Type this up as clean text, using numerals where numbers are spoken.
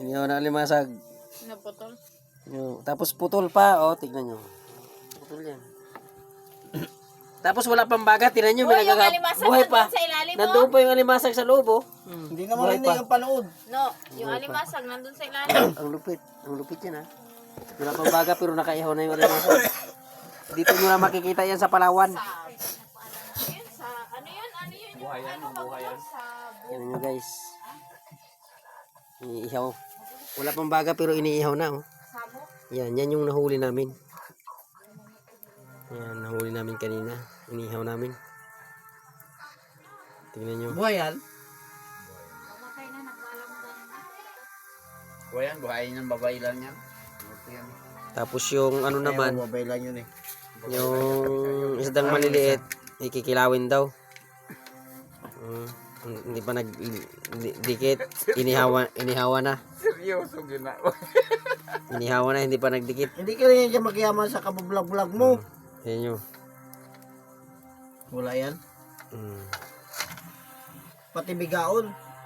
Inihaw na alimasag. Naputol. Tapos putol pa. O, tignan nyo. Putol yan. Tapos wala pang baga. Tignan nyo. Oh, yung alimasag buhay pa. nandun sa ilalim mo. Nandun pa yung alimasag sa loob. Oh. Hindi naman rin yung panood. No, yung alimasag nandun sa ilalim. Ang lupit. Ang lupit yan ha. Wala pang baga pero nakaihaw na yung alimasag. Dito nyo na makikita yan sa Palawan. Ayun, sa, ano yun? Ano yun? Buhayan, buhayan. Tignan nyo guys. Iniihaw. Wala pang baga pero iniihaw na. Oh. Yan yung nahuli namin. Yan, nahuli namin kanina. Inihaw namin. Tingnan nyo. Buhayan? Buhayan, buhayin ng babae lang yan. Tapos yung ano naman, Babay lang yun eh. yung isdang maliliit, ikikilawin daw. Hindi pa nagdikit. Inihawa na. Seryoso ginawa. Inihawa na, hindi pa nagdikit. Hindi ka rin yan magyaman sa kabablog-vlog mo. Yan yun. Wala yan. Mm. Pati bigaon.